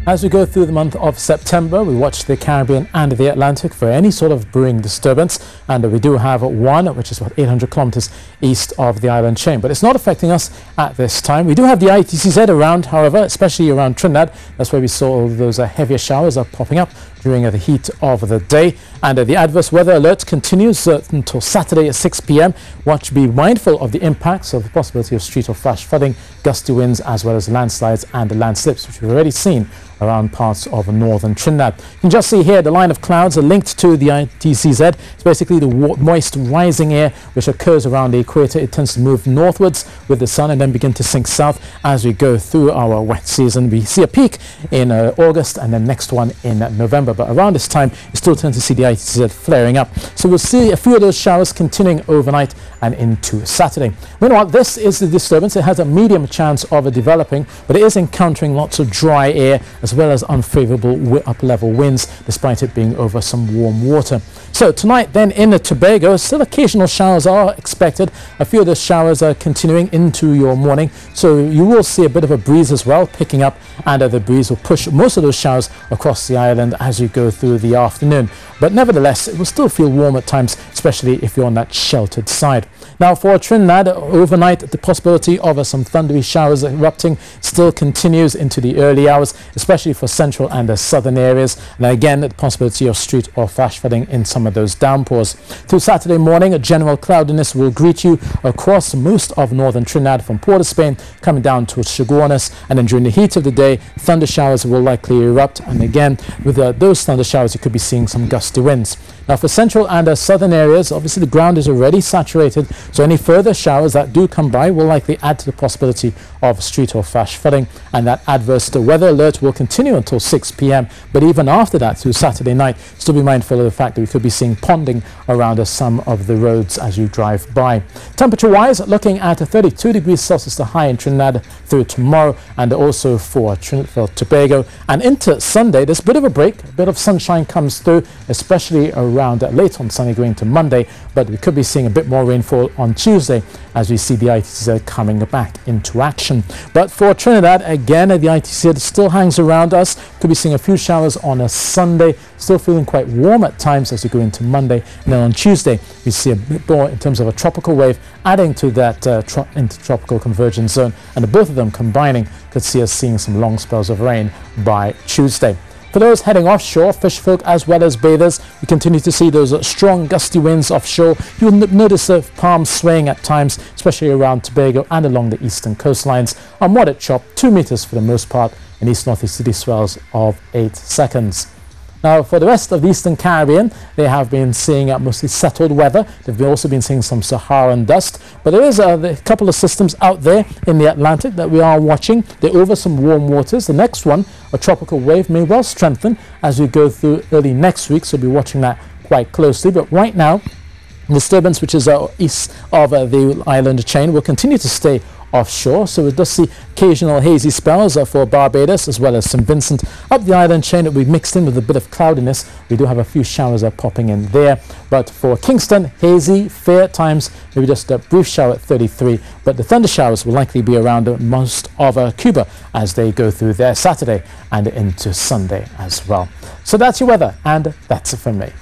As we go through the month of September, we watch the Caribbean and the Atlantic for any sort of brewing disturbance, and we do have one which is about 800 kilometers east of the island chain, but it's not affecting us at this time. We do have the ITCZ around, however, especially around Trinidad. That's where we saw all those heavier showers are popping up during the heat of the day, and the adverse weather alert continues until Saturday at 6 p.m. Be mindful of the impacts of the possibility of street or flash flooding, gusty winds, as well as landslides and landslips, which we've already seen around parts of northern Trinidad. You can just see here the line of clouds are linked to the ITCZ. It's basically the moist rising air which occurs around the equator. It tends to move northwards with the sun and then begin to sink south as we go through our wet season. We see a peak in August and then next one in November, but around this time you still tend to see the ITCZ flaring up. So we'll see a few of those showers continuing overnight and into Saturday. Meanwhile, this is the disturbance. It has a medium chance of developing, but it is encountering lots of dry air as well as unfavorable up-level winds, despite it being over some warm water. So tonight then in the Tobago, still occasional showers are expected. A few of the showers are continuing into your morning, so you will see a bit of a breeze as well picking up, and the breeze will push most of those showers across the island as you go through the afternoon. But nevertheless, it will still feel warm at times, especially if you're on that sheltered side. Now for Trinidad, overnight the possibility of some thundery showers erupting still continues into the early hours, especially for central and the southern areas. And again, the possibility of street or flash flooding in some of those downpours. Through Saturday morning, a general cloudiness will greet you across most of northern Trinidad from Port of Spain coming down towards Chaguanas, and then during the heat of the day, thunder showers will likely erupt, and again with those thunder showers you could be seeing some gusty winds. Now for central and southern areas, obviously the ground is already saturated, so any further showers that do come by will likely add to the possibility of street or flash flooding, and that adverse weather alert will continue until 6 p.m. But even after that, through Saturday night, still be mindful of the fact that we could be seeing ponding around some of the roads as you drive by. Temperature-wise, looking at 32 degrees Celsius the high in Trinidad through tomorrow, and also for Tobago. And into Sunday, there's a bit of a break, a bit of sunshine comes through, especially around late on Sunday going to Monday, but we could be seeing a bit more rainfall on Tuesday as we see the ITCZ coming back into action. But for Trinidad, again, the ITCZ still hangs around us. Could be seeing a few showers on a Sunday, still feeling quite warm at times as you go into Monday. And then on Tuesday, we see a bit more in terms of a tropical wave adding to that intertropical convergence zone, and both of them combining could see us seeing some long spells of rain by Tuesday. For those heading offshore, fish folk as well as bathers, we continue to see those strong gusty winds offshore. You'll notice the palms swaying at times, especially around Tobago and along the eastern coastlines. A moderate chop, 2 meters for the most part, and east-northeasterly swells of 8 seconds. Now, for the rest of the Eastern Caribbean, they have been seeing mostly settled weather. They've also been seeing some Saharan dust. But there is a couple of systems out there in the Atlantic that we are watching. They're over some warm waters. The next one, a tropical wave, may well strengthen as we go through early next week. So we'll be watching that quite closely. But right now, the disturbance, which is east of the island chain, will continue to stay offshore, so we does see occasional hazy spells for Barbados as well as St. Vincent. Up the island chain, it will be mixed in with a bit of cloudiness. We do have a few showers popping in there, but for Kingston, hazy, fair at times, maybe just a brief shower at 33, but the thunder showers will likely be around most of Cuba as they go through their Saturday and into Sunday as well. So that's your weather, and that's it from me.